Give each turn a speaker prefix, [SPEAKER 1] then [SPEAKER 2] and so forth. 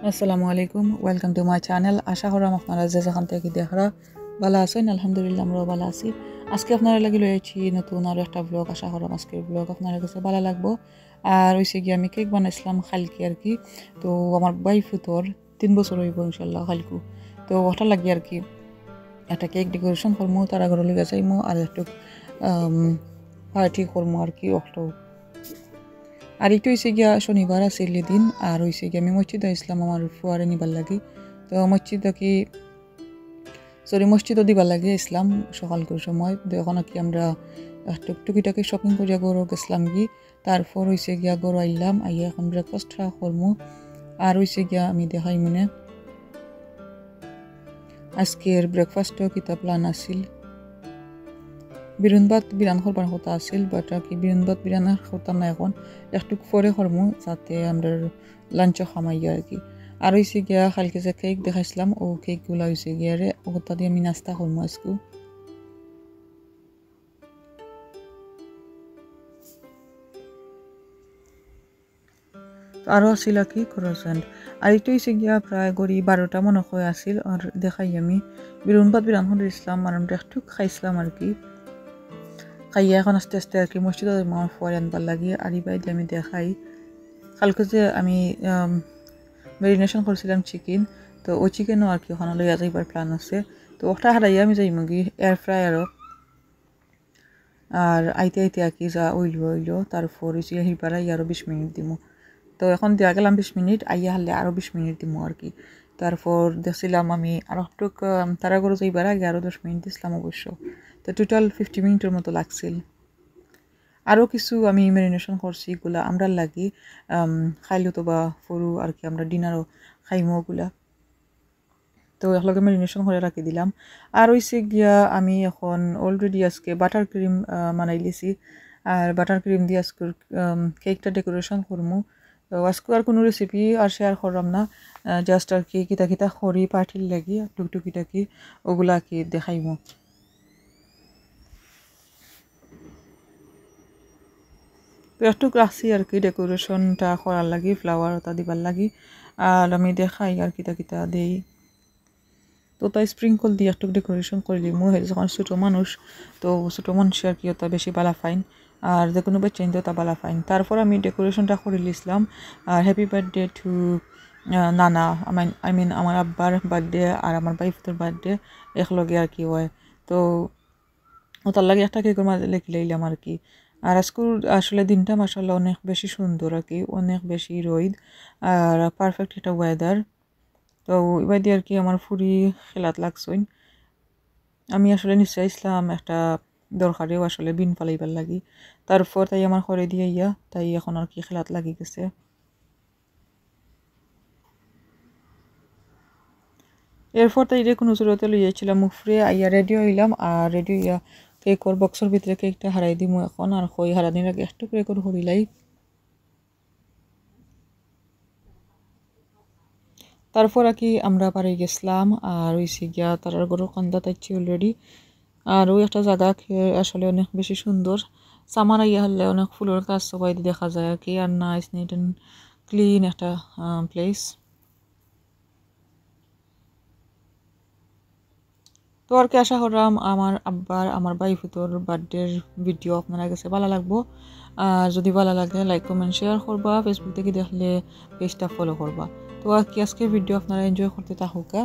[SPEAKER 1] আসসালামু আলাইকুম welcome to my channel আশা করি আপনারা যে যেখান থেকে দেখরা ভালো আছেন আলহামদুলিল্লাহ আমরাও ভালো আছি আজকে আপনারা লাগি লয়েছি নতুন আর একটা ব্লগ আশা করি আজকের ব্লগ আপনাদের কাছে ভালো লাগবো আর হইছে কি আমি কেক বানাইছিলাম কালকে আর কি তো আমার বাই ফুতর 3 বছর হইব ইনশাআল্লাহ কালকু তো ওটা লাগি আর কি একটা কেক ডেকোরেশন করমু তার ঘরে লইয়া যাইমু আর একটু পার্টি করমু আর কি ওটা আর একটু হয়েছে গিয়া শনিবার আছিল দিন আর হয়েছে গিয়া আমি মসজিদ আসলাম আমার ফুয়ারে নিবার লাগি তো মসজিদও দিবার লাগে ইসলাম সকাল করে সময় এখন আর কি আমরা টুকিটাকি শপিং করিয়া গরু গেছিলাম কি তারপর হয়েছে গিয়া গরু আইলাম আইয়া এখন ব্রেকফাস্ট করমু আর হয়েছে গিয়া আমি দেখাই মনে আজকের ব্রেকফাস্টও কিতা প্ল্যান আছিল বিরান করবার কথা আছিল বাট আর কি বিরানের কথা না এখন একটু পরে করমু যাতে আমরা লাঞ্চও খামাই আর কি আর হয়েছে গিয়া কালকে যে কেক দেখাইছিলাম ও কেকগুলো হয়েছে গিয়া রে ওটা দিয়ে আমি নাস্তা করমু আজকে আরও আছিল কি ক্রসেন্ট আর একটু হয়েছে গিয়া প্রায় গড়ি 12টা মনে হয় আছিল আর দেখাই আমি বিরান করে ইসলাম আর আমরা একটু খাইছিলাম আর কি খাইয়া এখন আস্তে আস্তে আর কি মসজিদে আমার ফল আনবার লাগে আর ইবাই দিয়ে আমি দেখাই কালকে যে আমি ম্যারিনেশন করছিলাম চিকেন তো ওই চিকেনও আর কি ওখানে লইয়া যাইবার প্ল্যান আছে তো ওটা হারাইয়া আমি যাই মুগি এয়ার ফ্রায়ারও আর আইতে আর কি যা ওইল তারপর হিরবার আই আরও 20 মিনিট দিমু তো এখন দেওয়া গেলাম 20 মিনিট আইয়া হারলে আরও 20 মিনিট দিমু আর কি তারপর দেখছিলাম আমি আর একটু তারা করে যাইবার আগে আরও 10 মিনিট দিছিলাম অবশ্য তো টোটাল 50 মিনিটের মতো লাগছিল আরও কিছু আমি ম্যারিনেশন করছি এগুলা আমরা লাগি খাইলো তো বা ফরু আর কি আমরা ডিনারও খাইমো ওগুলা তো একলগে ম্যারিনেশন করে রাখি দিলাম আর হইছে গিয়া আমি এখন অলরেডি আজকে বাটার ক্রিম বানাই লিছি আর বাটার ক্রিম দিয়ে আজকে কেকটা ডেকোরেশন করমু তো আজকে আর কোনো রেসিপি আর শেয়ার করলাম না জাস্ট আর কি কিতা খড়ি পার্টির লাগি টুকটুকিটাকি ওগুলা আর কি দেখাইমু একটু রাখছি আর কি ডেকোরেশনটা করার লাগি ফ্লাওয়ার ওটা দিবার লাগি আর আমি দেখাই আর কিতা দেই তো তাই স্প্রিঙ্কল দিয়ে একটু ডেকোরেশন করলি হের যখন ছোটো মানুষ তো ছোটো মানুষ আর কি ওটা বেশি বালা ফাইন আর যে কোনো বাচ্চা ওটা বালা ফাইন তারপর আমি ডেকোরেশনটা করে লিসলাম আর হ্যাপি বার্থডে টু নানা আই মিন আমার আব্বার বার্থডে আর আমার বাইফের বার্থডে একলগে আর কি হয় তো ওটার লাগে একটা কেকের মাঝে লিখে লইলাম আর কি আর আজকুর আসলে দিনটা মাশাআল্লাহ অনেক বেশি সুন্দর আর কি অনেক বেশি রোদ আর পারফেক্ট একটা ওয়েদার তো এবার দিয়ে আর কি আমার ফুরি খেলাত লাগছইন আমি আসলে নিশ্চয় ইসলাম একটা দরকারেও আসলে বিন ফালাইবার লাগি তারপর তাই আমার ঘরে দিয়ে ইয়া তাই এখন আর কি খেলাত লাগি গেছে এরপর তাই রে কোনো জোরতে লইয়াছিলাম মুখরে আইয়া রেডি হইলাম আর রেডি হইয়া কেকর বক্সের ভিতরে কেকটা হারাই দিমু এখন আর কই হারাদিন আগে একটু কেকর হরিলাই তারপর আর কি আমরা পারে গেছিলাম আর হইছে গিয়া তার গরুর কান্দা তাইছি অলরেডি আর ওই একটা জায়গা আসলে অনেক বেশি সুন্দর সামার আইয়া হলে অনেক ফুলের কাজ সবাই দেখা যায় আর কি আর নাইস নিট অ্যান্ড ক্লিন একটা প্লেস তো আর কি আশা করলাম আমার আব্বার আমার বাইফুতোর বার্থডের ভিডিও আপনারা কাছে ভালো লাগবো আর যদি ভালো লাগে লাইক কমেন্ট শেয়ার করবা ফেসবুক থেকে দেখলে পেজটা ফলো করবা তো আর কি আজকের ভিডিও আপনারা এনজয় করতে থাকুকা